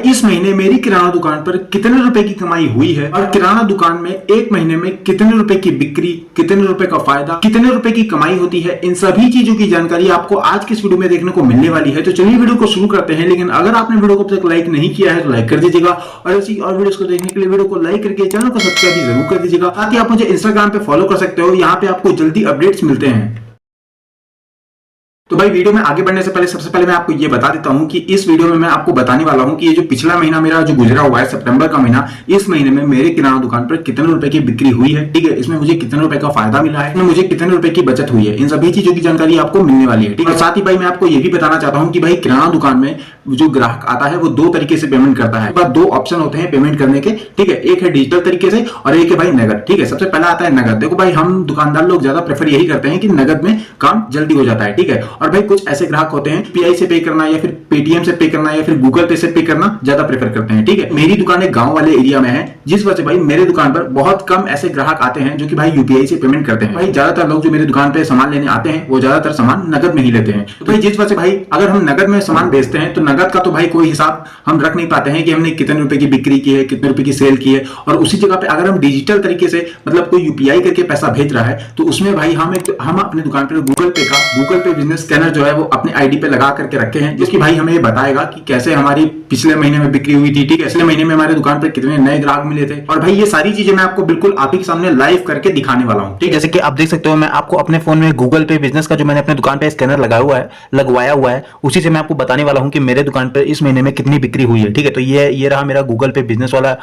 इस महीने मेरी किराना दुकान पर कितने रुपए की कमाई हुई है और किराना दुकान में एक महीने में कितने रुपए की बिक्री, कितने रुपए का फायदा, कितने रुपए की कमाई होती है, इन सभी चीजों की जानकारी आपको आज की इस वीडियो में देखने को मिलने वाली है। तो चलिए वीडियो को शुरू करते हैं। लेकिन अगर आपने वीडियो को अब तक लाइक नहीं किया है तो लाइक कर दीजिएगा और ऐसी और वीडियोस को देखने के लिए वीडियो को लाइक करके चैनल को सब्सक्राइब जरूर कर दीजिएगा। साथ ही आप मुझे इंस्टाग्राम पे फॉलो कर सकते हो, यहाँ पे आपको जल्दी अपडेट्स मिलते हैं। तो भाई वीडियो में आगे बढ़ने से पहले सबसे पहले मैं आपको ये बता देता हूं कि इस वीडियो में मैं आपको बताने वाला हूं कि ये जो पिछला महीना मेरा जो गुजरा हुआ है, सितंबर का महीना, इस महीने में मेरे किराना दुकान पर कितने रुपए की बिक्री हुई है, ठीक है, इसमें मुझे कितने रुपए का फायदा मिला है, इसमें मुझे कितने रुपए की बचत हुई है, इन सभी चीजों की जानकारी आपको मिलने वाली है, ठीक है। साथ ही भाई मैं आपको ये भी बताना चाहता हूँ कि भाई किराना दुकान में जो ग्राहक आता है वो दो तरीके से पेमेंट करता है। दो ऑप्शन होते हैं पेमेंट करने के, ठीक है, एक है डिजिटल तरीके से और एक है भाई नगद, ठीक है। सबसे पहला आता है नगद। देखो भाई हम दुकानदार लोग ज्यादा प्रेफर यही करते हैं कि नगद में काम जल्दी हो जाता है, ठीक है। और भाई कुछ ऐसे ग्राहक होते हैं यूपीआई से पे करना या फिर पेटीएम से पे करना या फिर गूगल पे से पे करना ज्यादा प्रेफर करते हैं, ठीक है। मेरी दुकान एक गांव वाले एरिया में है, जिस वजह से भाई मेरे दुकान पर बहुत कम ऐसे ग्राहक आते हैं जो कि भाई यूपीआई से पेमेंट करते हैं। भाई ज्यादातर लोग जो मेरे दुकान पे सामान लेने आते हैं वो ज्यादातर सामान नगद में ही लेते हैं। तो भाई जिस वजह से भाई अगर हम नगद में सामान बेचते हैं तो नगद का तो भाई कोई हिसाब हम रख नहीं पाते हैं कि हमने कितने रुपए की बिक्री की है, कितने रुपए की सेल की है। और उसी जगह पे अगर हम डिजिटल तरीके से मतलब कोई यूपीआई करके पैसा भेज रहा है तो उसमें भाई हम अपने दुकान पर गूगल पे बिजनेस स्कैनर जो है वो अपने आईडी पे लगा करके रखे हैं, जिसकी भाई हमें बताएगा कि कैसे हमारी पिछले महीने में बिक्री हुई थी, ठीक है, पिछले महीने में हमारे दुकान पर कितने नए ग्राहक मिले थे। और भाई ये सारी चीजें मैं आपको बिल्कुल आप ही के सामने लाइव करके दिखाने वाला हूँ, ठीक है। जैसे कि आप देख सकते हो मैं आपको अपने फोन में गूगल पे बिजनेस का जो मैंने अपने दुकान पे स्कैनर लगवाया हुआ है उसी से मैं आपको बताने वाला हूं कि मेरे दुकान पे इस महीने में कितनी बिक्री हुई है, ठीक है। तो ये रहा मेरा गूगल पे बिजनेस वाला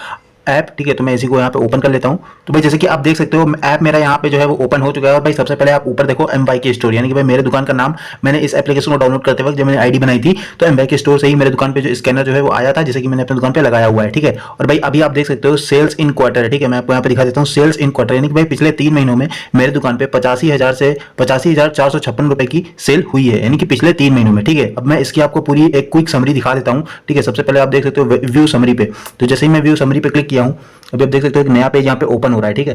ऐप, ठीक है। तो मैं इसी को यहाँ पे ओपन कर लेता हूँ। तो भाई जैसे कि आप देख सकते हो ऐप मेरा यहाँ पे जो है वो ओपन हो चुका है। और भाई सबसे पहले आप ऊपर देखो MYK स्टोर, यानी कि भाई मेरे दुकान का नाम मैंने इस एप्लीकेशन को डाउनलोड करते वक्त जब मैंने आईडी बनाई थी तो MYK स्टोर से ही मेरे दुकान पे जो स्कैनर जो है वो आया था, जैसे कि मैंने अपने दुकान पे लगाया हुआ है, ठीक है। और भाई अभी आप देख सकते हो सेल्स इन क्वार्टर, ठीक है, मैं आपको यहाँ पे दिखा देता हूँ सेल्स इन क्वार्टर, यानी कि भाई पिछले 3 महीनों में मेरे दुकान पे 85,456 रुपए की सेल हुई है, यानी कि पिछले 3 महीनों में, ठीक है। अब मैं इसकी आपको पूरी एक क्विक समरी दिखा देता हूँ, ठीक है। सबसे पहले आप देख सकते हो व्यू समरी पे, तो जैसे ही मैं व्यू समरी पे क्लिक किया हूँ अभी आप देख सकते हो एक नया पेज यहाँ पे ओपन हो रहा है, ठीक है।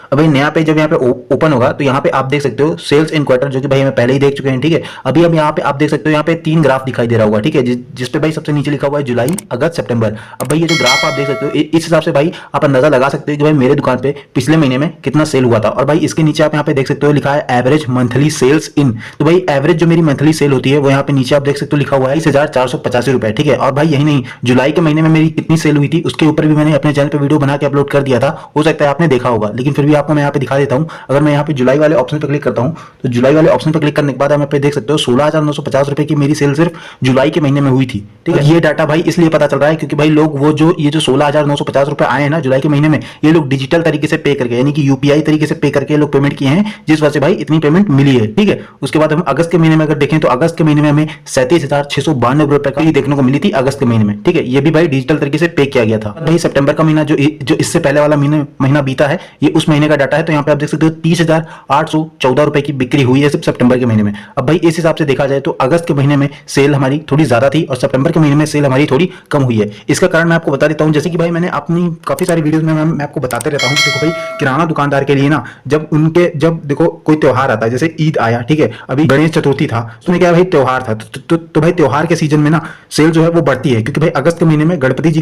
अब भाई नया पेज जब यहाँ पे ओपन होगा तो यहाँ पे आप देख सकते हो सेल्स इन क्वार्टर, जो कि भाई हमें पहले ही देख चुके हैं, ठीक है। अभी हम यहाँ पे आप देख सकते हो यहाँ पे 3 ग्राफ दिखाई दे रहा होगा, ठीक है, जिस पे भाई सबसे नीचे लिखा हुआ है जुलाई, अगस्त, सितंबर। अब भाई ये जो ग्राफ आप देख सकते हो इस हिसाब से भाई आप अंदाजा लगा सकते हो कि भाई मेरे दुकान पे पिछले महीने में कितना सेल हुआ था। और भाई इसके नीचे आप यहाँ पे देख सकते हो लिखा है एवरेज मंथली सेल्स इन। तो भाई एवरेज जो मेरी मंथली सेल होती है वो यहाँ पे नीचे आप देख सकते हो लिखा हुआ है 20,485 रुपए, ठीक है। और भाई यही नहीं, जुलाई के महीने में मेरी कितनी सेल हुई थी उसके ऊपर भी मैंने अपने चैनल पे वीडियो बना के अपलोड कर दिया था, हो सकता है आपने देखा होगा, लेकिन फिर भी आपको मैं यहाँ पे दिखा देता हूँ। अगर मैं यहाँ पे जुलाई वाले ऑप्शन पर क्लिक करता हूँ तो जुलाई वाले ऑप्शन पर क्लिक करने के बाद आप यहाँ पे देख सकते हो 16,950 रुपए की मेरी सेल सिर्फ जुलाई के महीने में हुई थी, ठीक है। ये डाटा भाई इसलिए पता चल रहा है क्योंकि भाई लोग वो जो 16,950 रुपए आए हैं ना जुलाई के महीने में, ये लोग डिजिटल तरीके से पे करके, यानी कि यूपीआई तरीके से पे करके लोग पेमेंट किए हैं, जिस वजह से भाई इतनी पेमेंट मिली है, ठीक है। उसके बाद हम अगस्त के महीने में अगर देखें तो अगस्त के महीने में हमें 37,692 रुपए का देखने को मिली थी अगस्त के महीने में, ठीक है। ये भी भाई डिजिटल तरीके से पे किया गया था। भाई सितंबर का महीना जो इससे पहले वाला महीना बीता है, ये उस महीने का डाटा है। तो यहाँ पे आप देख सकते हो 30,814 रुपए की बिक्री हुई है सिर्फ सितंबर के महीने में। अब भाई इस हिसाब से देखा जाए तो अगस्त के महीने में सेल हमारी थोड़ी ज्यादा थी और सितंबर के महीने में सेल हमारी थोड़ी कम हुई है। इसका कारण मैं आपको बता देता हूं, जैसे कि भाई मैंने अपनी काफी सारी वीडियोस में मैं आपको बताते रहता हूं। देखो भाई किराना दुकानदार के लिए ना जब देखो कोई त्योहार आता है, जैसे ईद आया, ठीक है, अभी गणेश चतुर्थी था, उसमें क्या भाई त्योहार था, तो भाई त्योहार के सीजन में ना सेल जो है वो बढ़ती है, क्योंकि भाई अगस्त के महीने में गणपति जी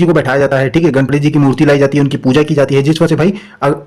को बैठाया जाता है, ठीक है, गणपति जी की मूर्ति लाई जाती है, उनकी पूजा की जाती है, जिस वजह से भाई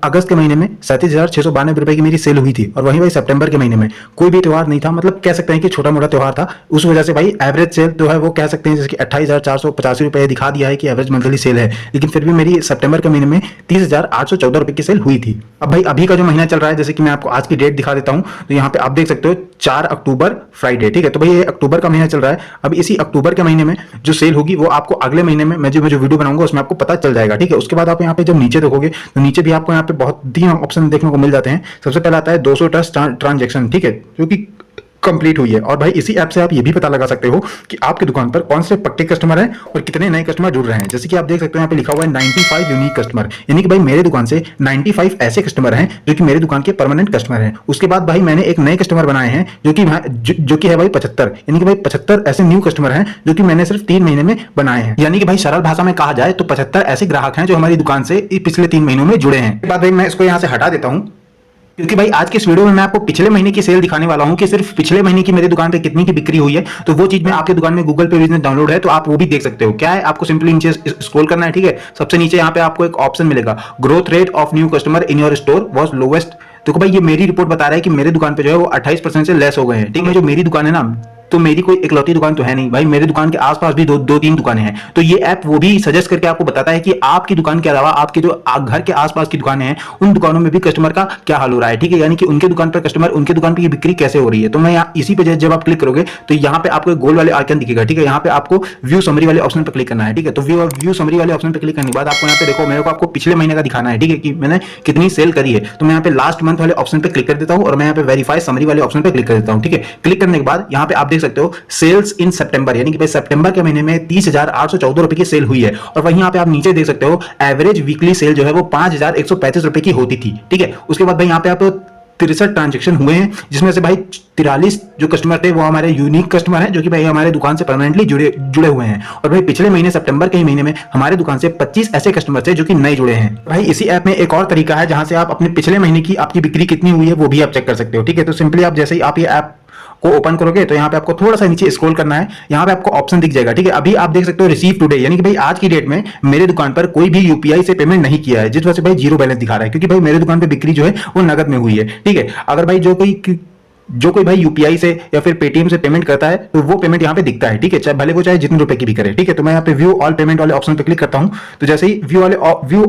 अगस्त के महीने में 37,692 रुपए की मेरी सेल हुई थी। और वहीं भाई सितंबर के महीने में कोई भी त्योहार नहीं था, मतलब कह सकते हैं कि छोटा मोटा त्योहार था, उस वजह से भाई एवरेज सेल जो है वो कह सकते हैं जैसे कि 28,485 रुपए दिखा दिया है कि एवरेज मंथली सेल है, लेकिन फिर भी मेरी सितंबर के महीने में 30,814 रुपए की सेल हुई थी। अब भाई अभी का जो महीना चल रहा है, जैसे कि मैं आपको आज की डेट दिखा देता हूं, तो यहाँ पे आप देख सकते हो 4 अक्टूबर फ्राइडे, ठीक है। तो भाई ये अक्टूबर का महीना चल रहा है। अब इसी अक्टूबर के महीने में जो सेल होगी वो आपको अगले महीने में मैं जो वीडियो बनाऊंगा उसमें आपको पता चल जाएगा, ठीक है। उसके बाद आप यहाँ पे जब नीचे देखोगे तो नीचे भी आपको यहाँ पे बहुत 3 ऑप्शन देखने को मिल जाते हैं। सबसे पहला आता है 200 ट्रांजैक्शन, ठीक है, जो कि कंप्लीट हुई है। और भाई इसी ऐप से आप ये भी पता लगा सकते हो कि आपकी दुकान पर कौन से पक्के कस्टमर हैं और कितने नए कस्टमर जुड़ रहे हैं। जैसे कि आप देख सकते हो यहाँ पे लिखा हुआ है 95 यूनिक कस्टमर, यानी कि भाई मेरे दुकान से 95 ऐसे कस्टमर हैं जो कि मेरे दुकान के परमानेंट कस्टमर हैं। उसके बाद भाई मैंने एक नए कस्टमर बनाए हैं जो कि है भाई 75, यानी कि भाई 75 ऐसे न्यू कस्टमर हैं जो कि मैंने सिर्फ 3 महीने में बनाए हैं। यानी कि भाई सरल भाषा में कहा जाए तो 75 ऐसे ग्राहक हैं जो हमारी दुकान से पिछले 3 महीनों में जुड़े हैं। बाद भाई मैं इसको यहाँ से हटा देता हूँ। क्योंकि भाई आज के इस वीडियो में मैं आपको पिछले महीने की सेल दिखाने वाला हूं कि सिर्फ पिछले महीने की मेरी दुकान पे कितनी की बिक्री हुई है। तो वो चीज में आपके दुकान में गूगल पे बिजनेस डाउनलोड है, तो आप वो भी देख सकते हो। क्या है, आपको सिंपली नीचे स्क्रॉल करना है, ठीक है। सबसे नीचे यहाँ पे आपको एक ऑप्शन मिलेगा, growth rate of new customer in your store was lowest. देखो भाई, ये मेरी रिपोर्ट बता रहा है कि मेरे दुकान पे जो है वो 28% से लेस हो गए हैं, ठीक है। जो मेरी दुकान है ना, तो मेरी कोई इकलौती दुकान तो है नहीं भाई, मेरे दुकान के आसपास भी दो तीन दुकानें हैं। तो ये ऐप वो भी सजेस्ट करके आपको बताता है कि आपकी दुकान के अलावा आपके जो घर के आसपास की दुकानें हैं, उन दुकानों में भी कस्टमर का क्या हाल हो रहा है, ठीक है। यानी कि उनके दुकान पर कस्टमर, उनके दुकान पर की बिक्री कैसे हो रही है। तो मैं यहाँ इसी पे जब आप क्लिक करोगे तो यहाँ पे आपको एक गोल वाले आइकन दिखेगा, ठीक है। यहाँ पे आपको व्यू समरी वाले ऑप्शन पर क्लिक करना है, ठीक है। तो व्यू समरी वाले ऑप्शन पर क्लिक करने के बाद आपको यहाँ पे देखो, मेरे को आपको पिछले महीने का दिखाना है, ठीक है, कि मैंने कितनी सेल करी है। तो मैं यहाँ पे लास्ट मंथ वाले ऑप्शन पे क्लिक कर देता हूँ और मैं यहाँ पे वेरीफाई समरी वाले ऑप्शन पे क्लिक कर देता हूँ, ठीक है। क्लिक करने के बाद यहाँ पे आप देख सकते हो सेल्स इन सितंबर, यानी कि भाई सितंबर के महीने में 30,814 रुपए की सेल हुई है। और वहीं यहाँ पे आप नीचे देख सकते हो एवरेज वीकली सेल जो है वो 5,135 रुपए की होती थी, ठीक है। उसके बाद भाई यहाँ पे आप 63 ट्रांजेक्शन हुए हैं, जिसमें से भाई 43 जो कस्टमर थे वो हमारे यूनिक कस्टमर हैं, जो कि भाई हमारे दुकान से परमानेंटली जुड़े हुए हैं। और भाई पिछले महीने सितंबर के ही महीने में हमारे दुकान से 25 ऐसे कस्टमर थे जो कि नए जुड़े हैं। भाई इसी ऐप में एक और तरीका है जहां से आप अपने पिछले महीने की आपकी बिक्री कितनी हुई है वो भी आप चेक कर सकते हो, ठीक है। तो सिंपली आप जैसे ही आप ये ऐप को ओपन करोगे तो यहाँ पे आपको थोड़ा सा नीचे स्क्रॉल करना है, यहाँ पे आपको ऑप्शन दिख जाएगा, ठीक है। अभी आप देख सकते हो रिसीव टुडे, यानी कि भाई आज की डेट में मेरे दुकान पर कोई भी यूपीआई से पेमेंट नहीं किया है, जिस वजह से भाई जीरो बैलेंस दिखा रहा है, क्योंकि भाई मेरे दुकान पे बिक्री जो है वो नगद में हुई है, ठीक है। अगर भाई जो कोई भाई यूपीआई से या फिर पेटीएम से पेमेंट करता है तो वो पेमेंट यहाँ पे दिखता है, ठीक है, चाहे भले वो चाहे जितने रुपए की भी करे, ठीक है। तो मैं यहाँ पे व्यू ऑल पेमेंट वाले ऑप्शन पे क्लिक करता हूँ। तो जैसे ही व्यू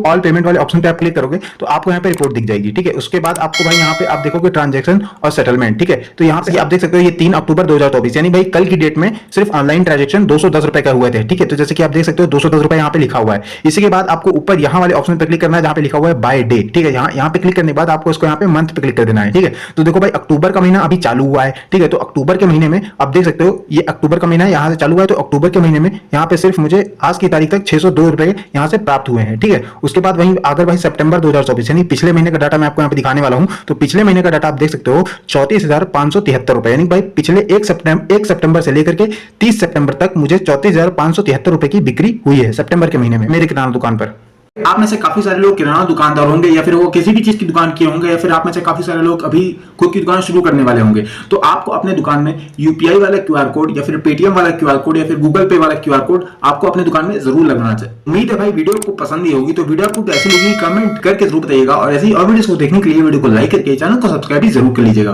ऑल पेमेंट वाले ऑप्शन पे आप क्लिक करोगे तो आपको यहाँ पे रिपोर्ट दिख जाएगी, ठीक है। उसके बाद आपको भाई यहाँ पे आप देखोगे ट्रांजेक्शन और सेटलमेंट, ठीक है। तो यहाँ पे आप देख सकते हो ये 3 अक्टूबर 2024, यानी भाई कल की डेट में सिर्फ ऑनलाइन ट्रांजेक्शन 210 रुपए का हुए थे, ठीक है। तो जैसे कि आप देख सकते हो 210 रुपए यहाँ पे लिखा हुआ है। इसी के बाद आपको ऊपर यहाँ वाले ऑप्शन पे क्लिक करना है जहाँ पे लिखा हुआ है बाय डे, ठीक है। यहाँ पे क्लिक करने के बाद आपको इसको यहाँ पे मंथ पे क्लिक कर देना है, ठीक है। तो देखो भाई अक्टूबर का महीना अभी चालू हुआ है, ठीक है। तो अक्टूबर के महीने में आप देख सकते हो ये अक्टूबर का महीना यहां से चालू हुआ है, तो अक्टूबर के महीने में यहां पे सिर्फ मुझे आज की तारीख तक 602 रुपए यहां से प्राप्त हुए हैं, ठीक है। उसके बाद वहीं अगर भाई सितंबर 2024 यानी पिछले महीने का डाटा मैं आपको यहां पे दिखाने वाला हूं, तो पिछले महीने का डाटा आप देख सकते हो 34,573 रुपए, यानी भाई पिछले 1 सितंबर से लेकर के 30 सितंबर तक मुझे 34,573 रुपए की बिक्री हुई है सितंबर के महीने में मेरे किराना दुकान पर। आप में से काफी सारे लोग किराना दुकानदार होंगे या फिर वो किसी भी चीज की दुकान किए होंगे, या फिर आप में से काफी सारे लोग अभी खुद की दुकान शुरू करने वाले होंगे। तो आपको अपने दुकान में यूपीआई वाला क्यूआर कोड या फिर पेटीएम वाला क्यूआर कोड या फिर गूगल पे वाला क्यूआर कोड आपको अपने दुकान में जरूर लगाना चाहिए। उम्मीद है भाई वीडियो को पसंद ही होगी। तो वीडियो आपको कैसी लगी कमेंट करके जरूर बताइएगा, और ऐसी और वीडियोस को देखने के लिए वीडियो को लाइक करके चैनल को सब्सक्राइब भी जरूर कर लीजिएगा।